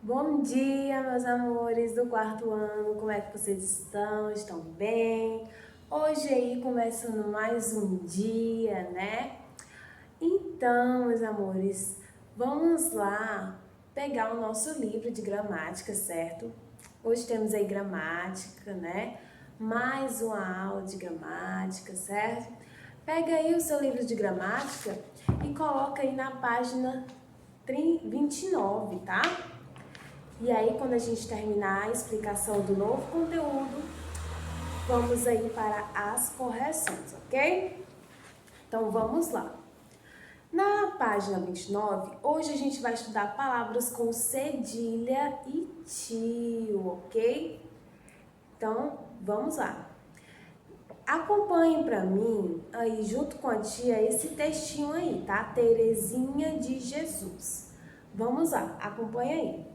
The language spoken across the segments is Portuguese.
Bom dia, meus amores do quarto ano, como é que vocês estão? Estão bem? Hoje aí começando mais um dia, né? Então, meus amores, vamos lá pegar o nosso livro de gramática, certo? Hoje temos aí gramática, né? Mais uma aula de gramática, certo? Pega aí o seu livro de gramática e coloca aí na página 29, tá? E aí, quando a gente terminar a explicação do novo conteúdo, vamos aí para as correções, ok? Então, vamos lá. Na página 29, hoje a gente vai estudar palavras com cedilha e tio, ok? Então, vamos lá. Acompanhe para mim aí, junto com a tia, esse textinho aí, tá? Terezinha de Jesus. Vamos lá, acompanha aí.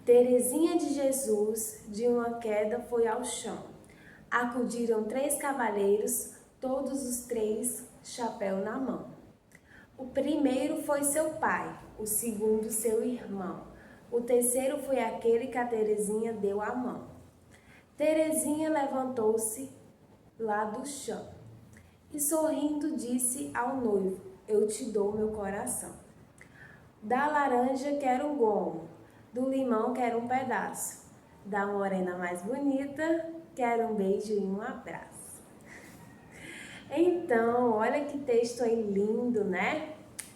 Terezinha de Jesus, de uma queda, foi ao chão. Acudiram 3 cavalheiros, todos os 3, chapéu na mão. O primeiro foi seu pai, o segundo seu irmão. O terceiro foi aquele que a Terezinha deu a mão. Terezinha levantou-se lá do chão e sorrindo disse ao noivo: eu te dou meu coração. Da laranja quero um gomo, do limão quero um pedaço, da morena mais bonita quero um beijo e um abraço. Então, olha que texto aí lindo, né?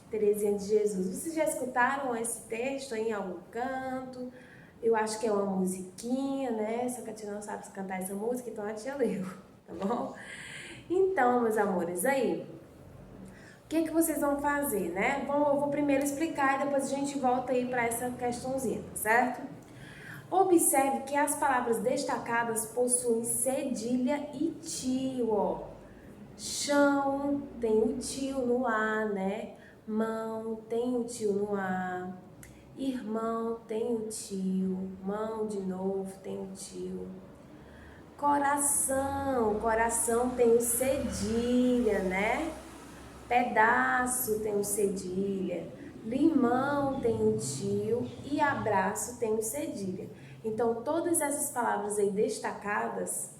Terezinha de Jesus. Vocês já escutaram esse texto aí em algum canto? Eu acho que é uma musiquinha, né? Só que a tia não sabe cantar essa música, então a tia leu, tá bom? Então, meus amores, aí, o que vocês vão fazer, né? Eu vou primeiro explicar e depois a gente volta aí para essa questãozinha, tá certo? Observe que as palavras destacadas possuem cedilha e tio, ó. Chão tem o tio no A, né? Mão tem o tio no A. Irmão tem o tio. Mão de novo tem o tio. Coração tem o cedilha, né? Pedaço tem o cedilha, limão tem o tio e abraço tem o cedilha. Então, todas essas palavras aí destacadas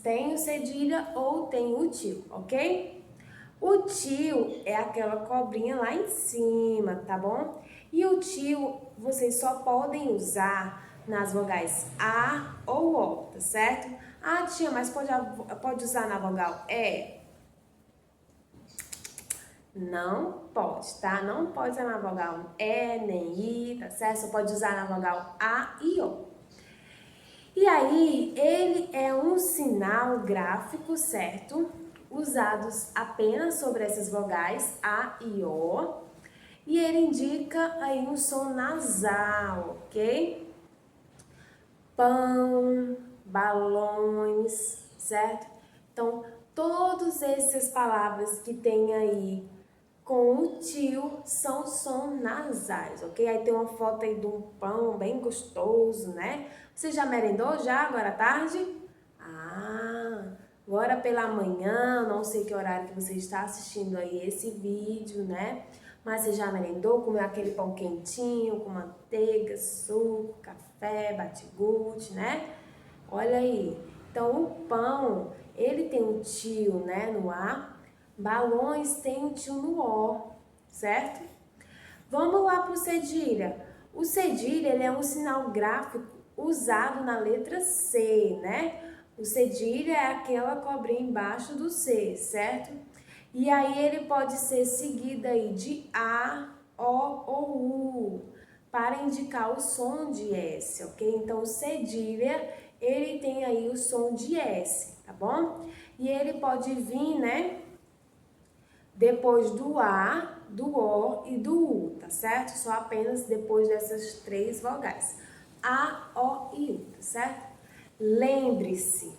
têm o cedilha ou tem o tio, ok? O tio é aquela cobrinha lá em cima, tá bom? E o tio vocês só podem usar nas vogais A ou O, tá certo? Ah, tia, mas pode usar na vogal E? Não pode, tá? Não pode usar na vogal E, nem I, tá certo? Só pode usar na vogal A e O. E aí, ele é um sinal gráfico, certo? Usados apenas sobre essas vogais A e O. E ele indica aí um som nasal, ok? Pão, balões, certo? Então, todas essas palavras que tem aí com o tio são som nasais, ok? Aí tem uma foto aí de um pão bem gostoso, né? Você já merendou já agora à tarde? Ah, agora pela manhã, não sei que horário que você está assistindo aí esse vídeo, né? Mas você já merendou, comeu aquele pão quentinho, com manteiga, suco, café, bate-guti, né? Olha aí. Então, o pão, ele tem um tio, né, no A. Balões tem um tio no O, certo? Vamos lá para o cedilha. O cedilha, ele é um sinal gráfico usado na letra C, né? O cedilha é aquela cobrinha embaixo do C, certo? E aí ele pode ser seguido aí de A, O ou U, para indicar o som de S, ok? Então, o cedilha, ele tem aí o som de S, tá bom? E ele pode vir, né, depois do A, do O e do U, tá certo? Só apenas depois dessas 3 vogais. A, O e U, tá certo? Lembre-se,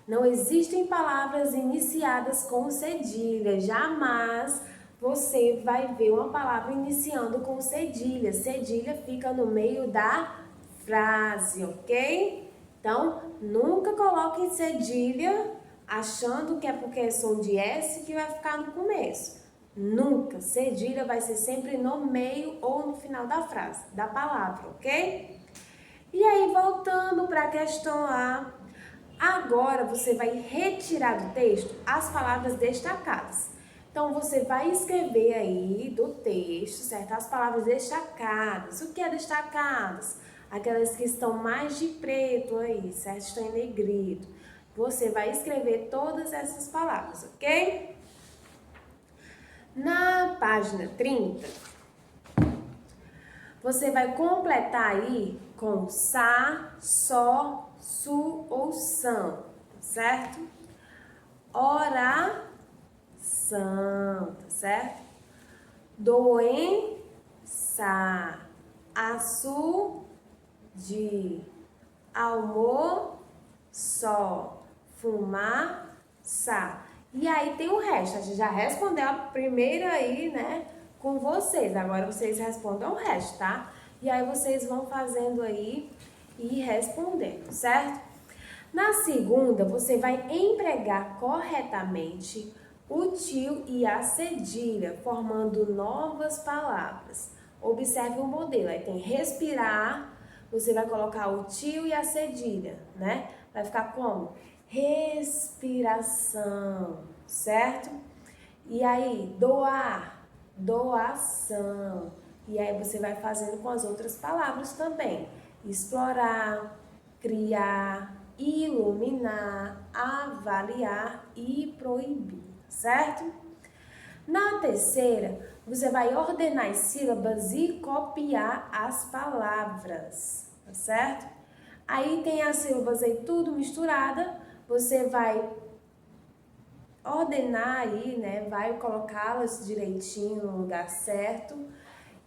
não existem palavras iniciadas com cedilha. Jamais você vai ver uma palavra iniciando com cedilha. Cedilha fica no meio da frase, ok? Então, nunca coloque cedilha achando que é porque é som de S que vai ficar no começo. Nunca. Cedilha vai ser sempre no meio ou no final da frase, da palavra, ok? E aí, voltando para a questão A, agora você vai retirar do texto as palavras destacadas. Então, você vai escrever aí do texto, certo? As palavras destacadas. O que é destacadas? Aquelas que estão mais de preto aí, certo? Estão em negrito. Você vai escrever todas essas palavras, ok? Na página 30, você vai completar aí com sa, só, su ou são, certo? Oração, tá certo? Doença, açu, de almoço, fumaça. E aí tem o resto, a gente já respondeu a primeira aí, né, com vocês. Agora vocês respondem o resto, tá? E aí vocês vão fazendo aí e respondendo, certo? Na segunda, você vai empregar corretamente o tio e a cedilha, formando novas palavras. Observe o modelo, aí tem respirar, você vai colocar o tio e a cedilha, né? Vai ficar como? Respiração, certo? E aí, doar, doação. E aí você vai fazendo com as outras palavras também. Explorar, criar, iluminar, avaliar e proibir, certo? Na terceira, você vai ordenar as sílabas e copiar as palavras, tá certo? Aí tem as sílabas aí tudo misturada, você vai ordenar aí, né? Vai colocá-las direitinho no lugar certo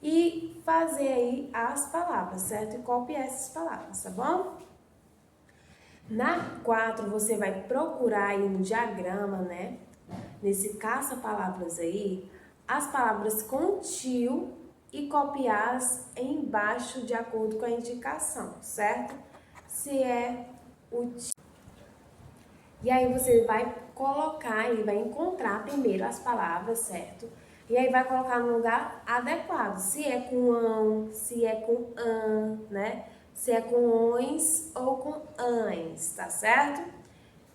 e fazer aí as palavras, certo? E copiar essas palavras, tá bom? Na 4, você vai procurar aí no diagrama, né? Nesse caça-palavras aí, as palavras com tio e copiá-las embaixo de acordo com a indicação, certo? Se é o tio. E aí você vai colocar e vai encontrar primeiro as palavras, certo? E aí vai colocar no lugar adequado. Se é com ão, se é com an, né? Se é com ões ou com ães, tá certo?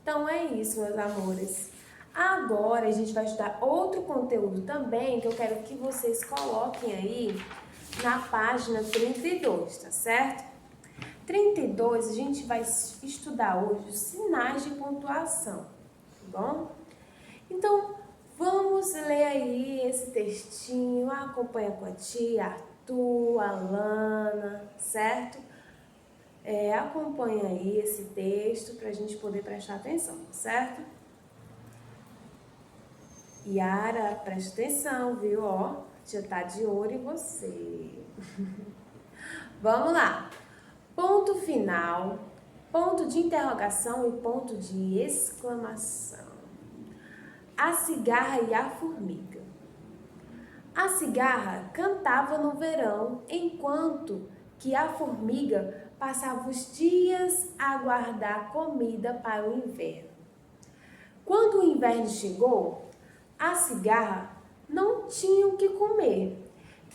Então é isso, meus amores. Agora a gente vai estudar outro conteúdo também que eu quero que vocês coloquem aí na página 32, tá certo? 32, a gente vai estudar hoje os sinais de pontuação, tá bom? Então, vamos ler aí esse textinho, acompanha com a tia, Arthur, Alana, certo? Acompanha aí esse texto para a gente poder prestar atenção, certo? Yara, presta atenção, viu? Ó, já tá de olho em você. Vamos lá. Ponto final, ponto de interrogação e ponto de exclamação. A cigarra e a formiga. A cigarra cantava no verão, enquanto que a formiga passava os dias a aguardar comida para o inverno. Quando o inverno chegou, a cigarra não tinha o que comer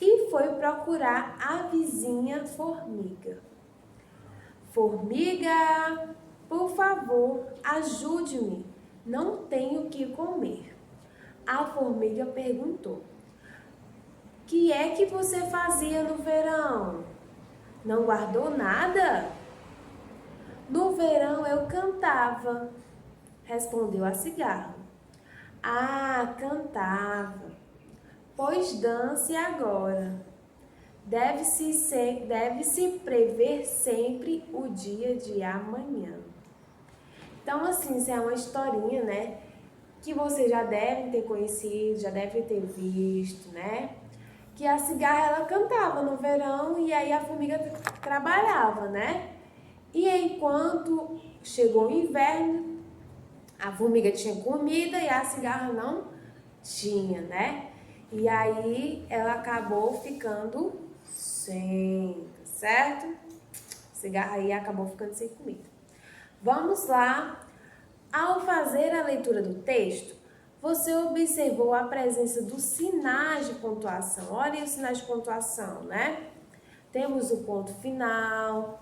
e foi procurar a vizinha formiga. Formiga, por favor, ajude-me, não tenho o que comer. A formiga perguntou: que é que você fazia no verão? Não guardou nada? No verão eu cantava, respondeu a cigarra. Ah, cantava. Pois dance agora. Deve-se prever sempre o dia de amanhã. Então, assim, isso é uma historinha, né? Que vocês já devem ter conhecido, já devem ter visto, né? Que a cigarra, ela cantava no verão e aí a formiga trabalhava, né? E enquanto chegou o inverno, a formiga tinha comida e a cigarra não tinha, né? E aí ela acabou ficando sem, certo? A cigarra aí acabou ficando sem comida. Vamos lá. Ao fazer a leitura do texto, você observou a presença dos sinais de pontuação. Olha aí os sinais de pontuação, né? Temos o ponto final,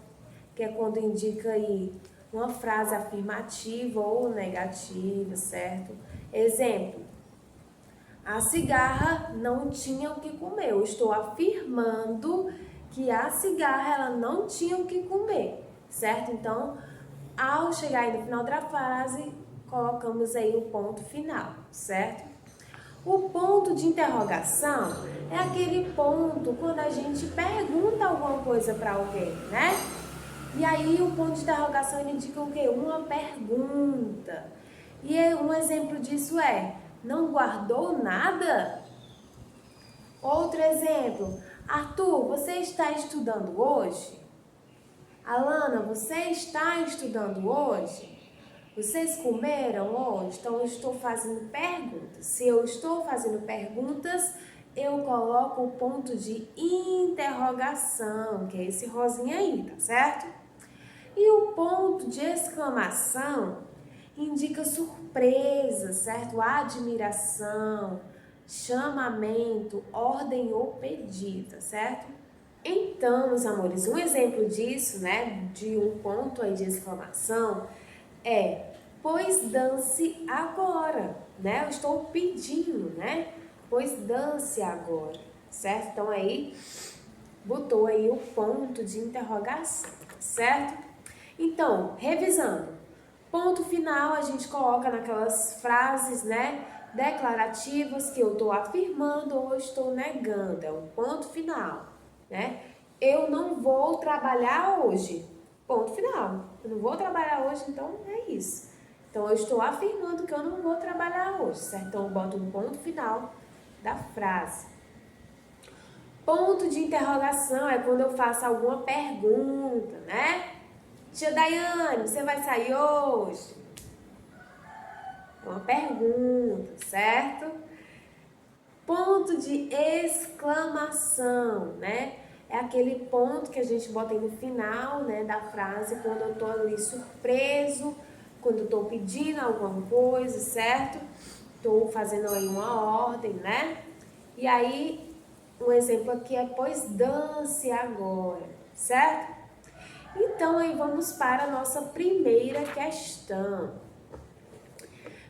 que é quando indica aí uma frase afirmativa ou negativa, certo? Exemplo, a cigarra não tinha o que comer. Eu estou afirmando que a cigarra ela não tinha o que comer, certo? Então, ao chegar aí no final da frase, colocamos aí o ponto final, certo? O ponto de interrogação é aquele ponto quando a gente pergunta alguma coisa para alguém, né? E aí o ponto de interrogação ele indica o quê? Uma pergunta. E um exemplo disso é: não guardou nada? Outro exemplo: Arthur, você está estudando hoje? Alana, você está estudando hoje? Vocês comeram hoje? Então eu estou fazendo perguntas. Se eu estou fazendo perguntas, eu coloco o ponto de interrogação, que é esse rosinha aí, tá certo? E o ponto de exclamação indica surpresa, certo? Admiração, chamamento, ordem ou pedido, tá certo? Então, meus amores, um exemplo disso, né, de um ponto aí de exclamação é: pois dance agora, né? Eu estou pedindo, né? Pois dance agora, certo? Então aí botou aí o ponto de interrogação, certo? Então, revisando, ponto final a gente coloca naquelas frases, né, declarativas que eu estou afirmando ou estou negando, é um ponto final, né? Eu não vou trabalhar hoje, ponto final. Eu não vou trabalhar hoje, então é isso. Então eu estou afirmando que eu não vou trabalhar hoje, certo? Então eu boto um ponto final da frase. Ponto de interrogação é quando eu faço alguma pergunta, né? Tia Daiane, você vai sair hoje? Uma pergunta, certo? Ponto de exclamação, né? É aquele ponto que a gente bota aí no final, né, da frase, quando eu tô ali surpreso, quando eu tô pedindo alguma coisa, certo? Tô fazendo aí uma ordem, né? E aí, um exemplo aqui é: pois dance agora, certo? Então, aí vamos para a nossa primeira questão.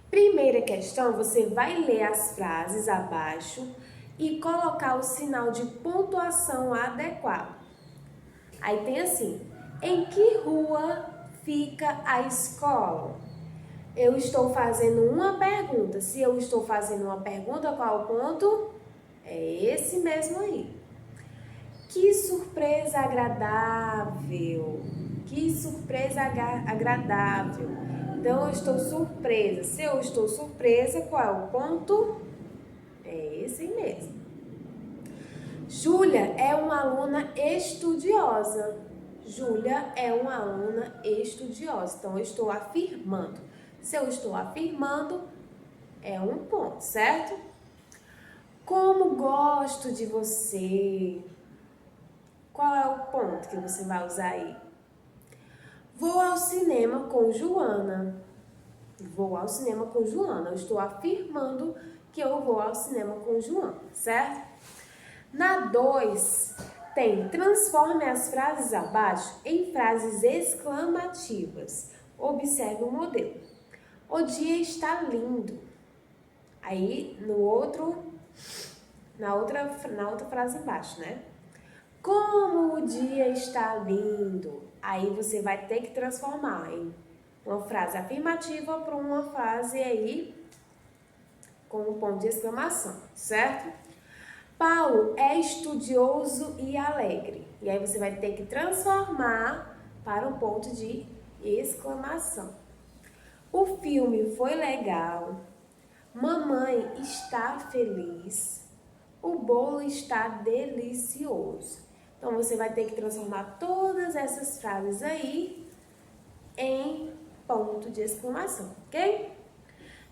Primeira questão, você vai ler as frases abaixo e colocar o sinal de pontuação adequado. Aí tem assim: em que rua fica a escola? Eu estou fazendo uma pergunta. Se eu estou fazendo uma pergunta, qual o ponto? É esse mesmo aí. Que surpresa agradável! Que surpresa agradável! Então, eu estou surpresa. Se eu estou surpresa, qual é o ponto? É esse mesmo. Júlia é uma aluna estudiosa. Júlia é uma aluna estudiosa. Então, eu estou afirmando. Se eu estou afirmando, é um ponto, certo? Como gosto de você. Qual é o ponto que você vai usar aí? Vou ao cinema com Joana. Vou ao cinema com Joana. Eu estou afirmando que eu vou ao cinema com Joana, certo? Na 2, tem: transforme as frases abaixo em frases exclamativas. Observe o modelo. O dia está lindo. Aí, na outra frase embaixo, né? Como o dia está lindo. Aí você vai ter que transformar em uma frase afirmativa para uma frase aí com um ponto de exclamação, certo? Paulo é estudioso e alegre. E aí você vai ter que transformar para um ponto de exclamação. O filme foi legal. Mamãe está feliz. O bolo está delicioso. Então, você vai ter que transformar todas essas frases aí em ponto de exclamação, ok?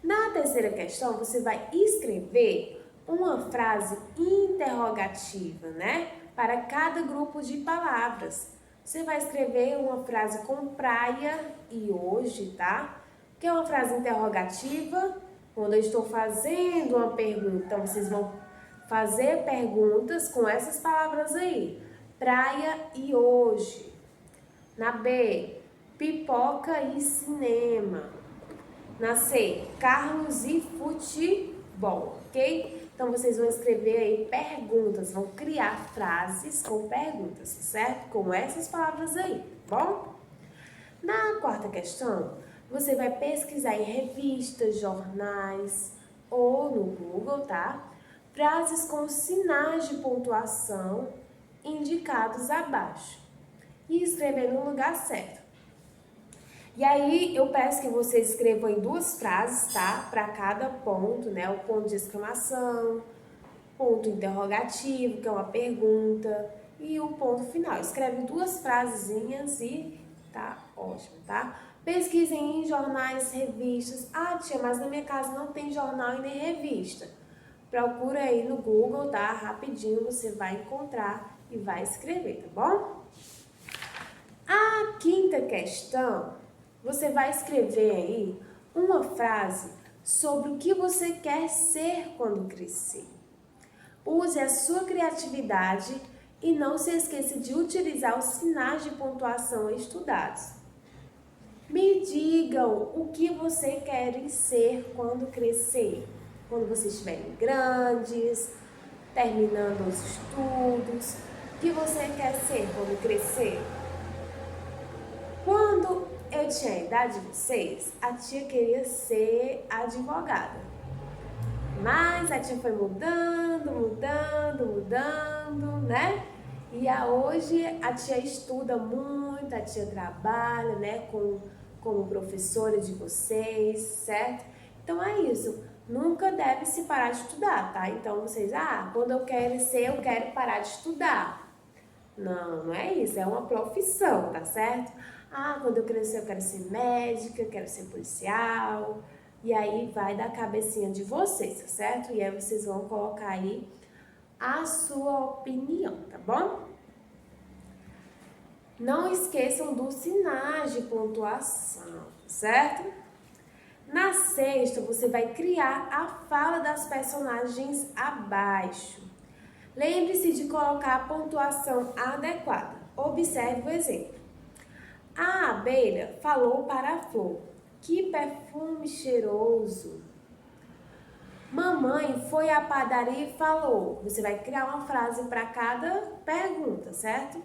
Na terceira questão, você vai escrever uma frase interrogativa, né? Para cada grupo de palavras. Você vai escrever uma frase com praia e hoje, tá? Que é uma frase interrogativa, Quando eu estou fazendo uma pergunta, então vocês vão fazer perguntas com essas palavras aí. Praia e hoje. Na B, pipoca e cinema. Na C, carros e futebol, ok? Então, vocês vão escrever aí perguntas, vão criar frases com perguntas, certo? Com essas palavras aí, tá bom? Na quarta questão, você vai pesquisar em revistas, jornais ou no Google, tá? Frases com sinais de pontuação indicados abaixo e escrever no lugar certo. E aí, eu peço que vocês escrevam em 2 frases, tá? Para cada ponto, né? O ponto de exclamação, ponto interrogativo, que é uma pergunta, e o ponto final. Escreve 2 frasezinhas e tá ótimo, tá? Pesquisem em jornais, revistas. Ah, tia, mas na minha casa não tem jornal e nem revista. Procura aí no Google, tá? Rapidinho você vai encontrar e vai escrever, tá bom? A quinta questão, você vai escrever aí uma frase sobre o que você quer ser quando crescer. Use a sua criatividade e não se esqueça de utilizar os sinais de pontuação estudados. Me digam o que você quer ser quando crescer, quando vocês estiverem grandes, terminando os estudos. O que você quer ser quando crescer? Quando eu tinha a idade de vocês, a tia queria ser advogada. Mas a tia foi mudando, né? E hoje a tia estuda muito, a tia trabalha, né, como professora de vocês, certo? Então é isso, nunca deve se parar de estudar, tá? Então vocês, quando eu quero ser, eu quero parar de estudar. Não, não é isso, é uma profissão, tá certo? Quando eu crescer eu quero ser médica, quero ser policial. E aí vai da cabecinha de vocês, tá certo? E aí vocês vão colocar aí a sua opinião, tá bom? Não esqueçam dos sinais de pontuação, certo? Na sexta, você vai criar a fala das personagens abaixo. Lembre-se de colocar a pontuação adequada. Observe o exemplo. A abelha falou para a flor: que perfume cheiroso. Mamãe foi à padaria e falou. Você vai criar uma frase para cada pergunta, certo?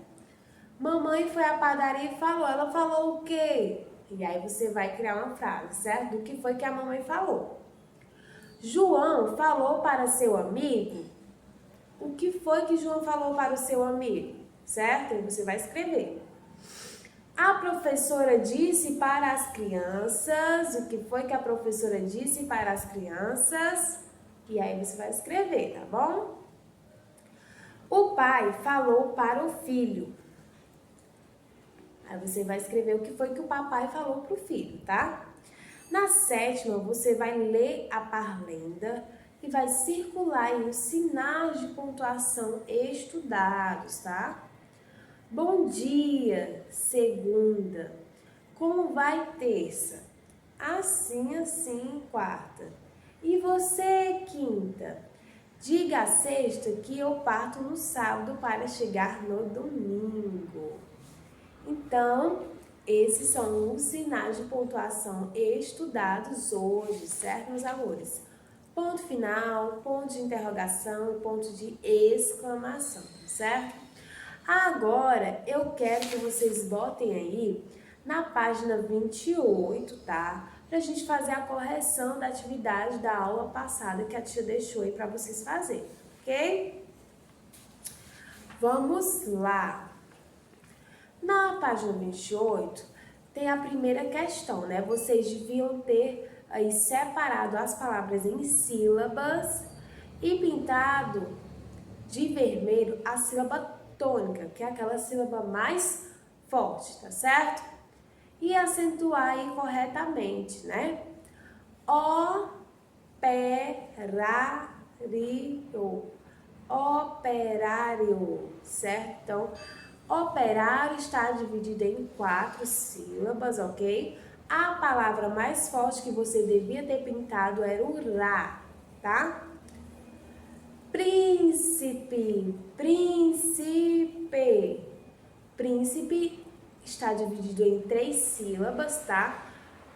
Mamãe foi à padaria e falou. Ela falou o quê? E aí você vai criar uma frase, certo? Do que foi que a mamãe falou. João falou para seu amigo. O que foi que João falou para o seu amigo? Certo? E você vai escrever. A professora disse para as crianças. O que foi que a professora disse para as crianças? E aí você vai escrever, tá bom? O pai falou para o filho. Aí você vai escrever o que foi que o papai falou para o filho, tá? Na sétima, você vai ler a parlenda e vai circular aí os sinais de pontuação estudados, tá? Bom dia, segunda. Como vai terça? Assim, assim, quarta. E você, quinta? Diga a sexta que eu parto no sábado para chegar no domingo. Então, esses são os sinais de pontuação estudados hoje, certo, meus amores? Ponto final, ponto de interrogação e ponto de exclamação, certo? Agora, eu quero que vocês botem aí na página 28, tá? Pra gente fazer a correção da atividade da aula passada que a tia deixou aí pra vocês fazerem, ok? Vamos lá. Na página 28, tem a primeira questão, né? Vocês deviam ter aí separado as palavras em sílabas e pintado de vermelho a sílaba tônica, que é aquela sílaba mais forte, tá certo? E acentuar aí corretamente, né? Operário, certo? Então, operário está dividido em 4 sílabas, ok? A palavra mais forte que você devia ter pintado era o Rá, tá? Príncipe, príncipe. Príncipe está dividido em 3 sílabas, tá?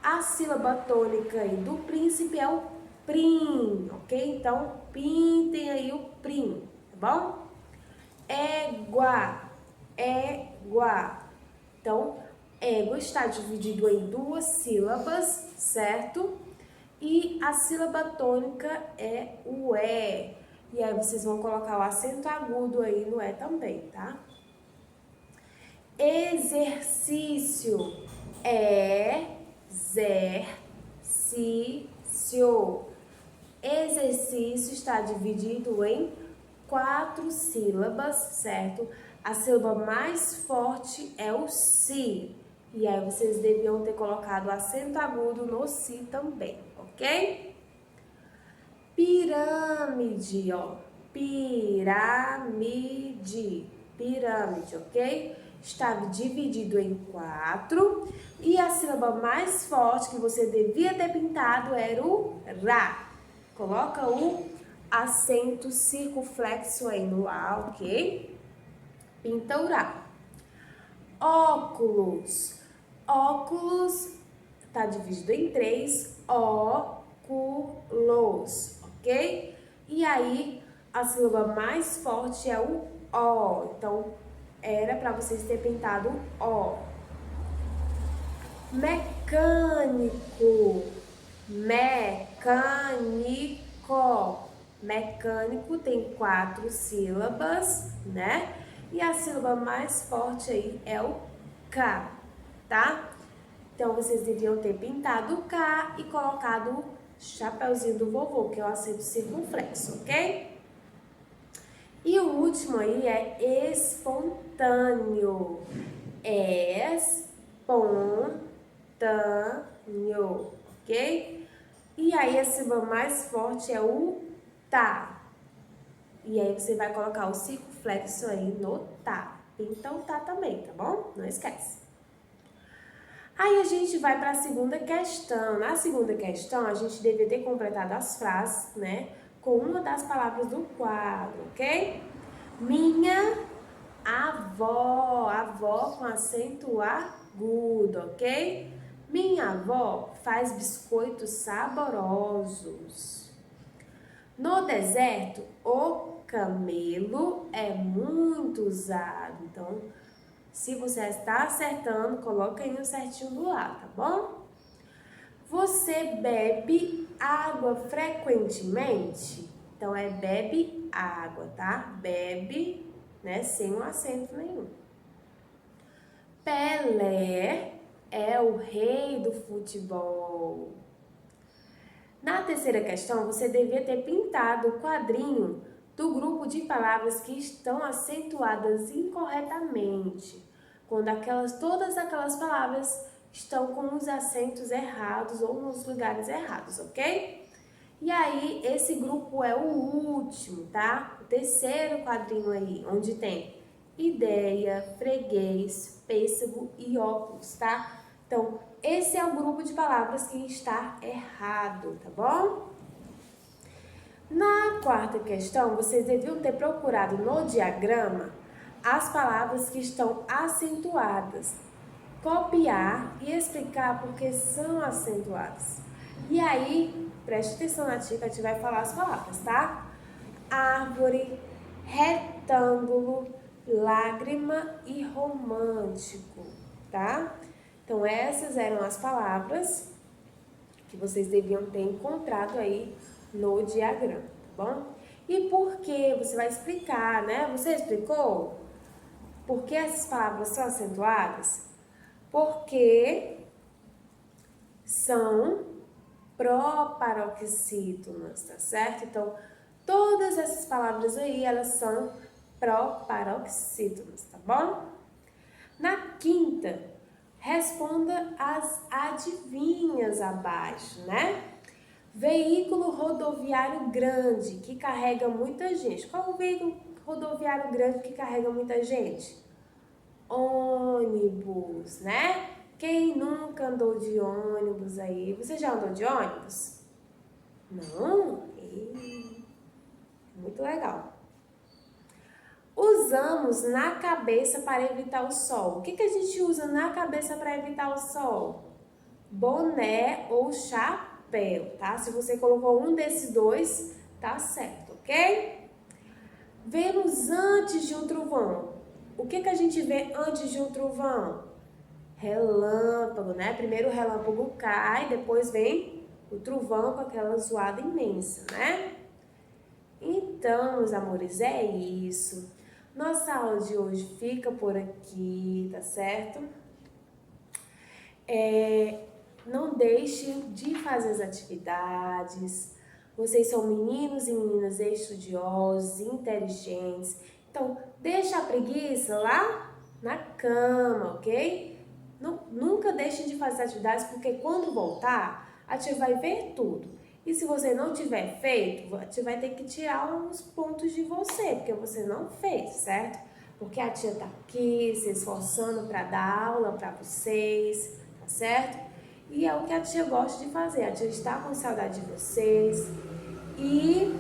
A sílaba tônica aí do príncipe é o prim, ok? Então, pintem aí o prim, tá bom? Égua, égua. Então, égua está dividido em 2 sílabas, certo? E a sílaba tônica é o é. E aí vocês vão colocar o acento agudo aí no é também, tá? Exercício, exercício. Exercício está dividido em 4 sílabas, certo? A sílaba mais forte é o si. E aí vocês deviam ter colocado o acento agudo no si também, ok? Pirâmide, ó. Pirâmide, pirâmide, ok? Estava dividido em 4 e a sílaba mais forte que você devia ter pintado era o Rá. Coloca o acento circunflexo aí no A, ok? Pinta o Rá. Óculos. Óculos está dividido em 3, óculos, ok? E aí, a sílaba mais forte é o ó. Então, era para vocês terem pintado ó. Mecânico, mecânico. Mecânico tem 4 sílabas, né? E a sílaba mais forte aí é o K, tá? Então, vocês deviam ter pintado o K e colocado o chapeuzinho do vovô, que é o acento circunflexo, ok? E o último aí é espontâneo. Espontâneo, ok? E aí a sílaba mais forte é o tá. E aí você vai colocar o circunflexo aí no tá. Pinta o tá também, tá bom? Não esquece. Aí a gente vai para a segunda questão. Na segunda questão, a gente deveria ter completado as frases, né? Com uma das palavras do quadro, ok? Minha avó, avó com acento agudo, ok? Minha avó faz biscoitos saborosos. No deserto, o camelo é muito usado. Então, se você está acertando, coloca aí o certinho do lado, tá bom? Você bebe água frequentemente? Então, é bebe água, tá? Bebe, né? Sem um acento nenhum. Pelé é o rei do futebol. Na terceira questão, você devia ter pintado o quadrinho do grupo de palavras que estão acentuadas incorretamente, quando todas aquelas palavras estão com os acentos errados ou nos lugares errados, ok? E aí, esse grupo é o último, tá? O terceiro quadrinho aí, onde tem ideia, freguês, pêssego e óculos, tá? Então, esse é o grupo de palavras que está errado, tá bom? Na quarta questão, vocês deviam ter procurado no diagrama as palavras que estão acentuadas, copiar e explicar por que são acentuadas. E aí, preste atenção na tia, que a tia vai falar as palavras, tá? Árvore, retângulo, lágrima e romântico, tá? Então, essas eram as palavras que vocês deviam ter encontrado aí no diagrama, tá bom? E por que? Você vai explicar, né? Você explicou? Por que essas palavras são acentuadas? Porque são proparoxítonas, tá certo? Então, todas essas palavras aí, elas são proparoxítonas, tá bom? Na quinta, responda as adivinhas abaixo, né? Veículo rodoviário grande que carrega muita gente. Qual o veículo rodoviário grande que carrega muita gente? Ônibus, né? Quem nunca andou de ônibus aí? Você já andou de ônibus? Não? Muito legal. Usamos na cabeça para evitar o sol. O que a gente usa na cabeça para evitar o sol? Boné ou chapéu, tá? Se você colocou um desses dois, tá certo, ok? Vemos antes de um trovão. O que a gente vê antes de um trovão? Relâmpago, né? Primeiro o relâmpago cai, depois vem o trovão com aquela zoada imensa, né? Então, meus amores, é isso. Nossa aula de hoje fica por aqui, tá certo? Não deixe de fazer as atividades. Vocês são meninos e meninas estudiosos, inteligentes. Então, deixa a preguiça lá na cama, ok? Nunca deixem de fazer atividades, porque quando voltar, a tia vai ver tudo. E se você não tiver feito, a tia vai ter que tirar uns pontos de você, porque você não fez, certo? Porque a tia tá aqui se esforçando para dar aula para vocês, tá certo? E é o que a tia gosta de fazer. A tia está com saudade de vocês. E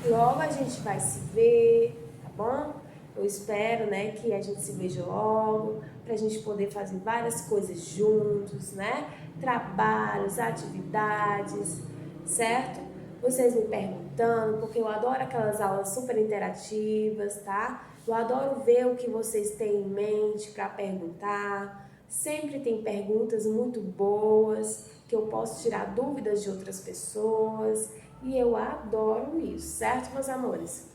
logo a gente vai se ver, tá bom? Eu espero, né, que a gente se veja logo, pra gente poder fazer várias coisas juntos, né? Trabalhos, atividades, certo? Vocês me perguntando, porque eu adoro aquelas aulas super interativas, tá? Eu adoro ver o que vocês têm em mente para perguntar. Sempre tem perguntas muito boas, que eu posso tirar dúvidas de outras pessoas. E eu adoro isso, certo, meus amores?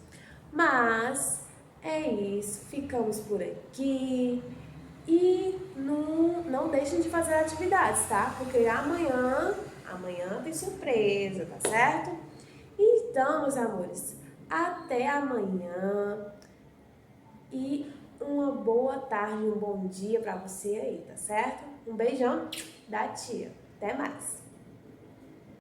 Mas é isso, ficamos por aqui. E não deixem de fazer atividades, tá? Porque amanhã tem surpresa, tá certo? Então, meus amores, até amanhã. E uma boa tarde, um bom dia pra você aí, tá certo? Um beijão da tia. Até mais!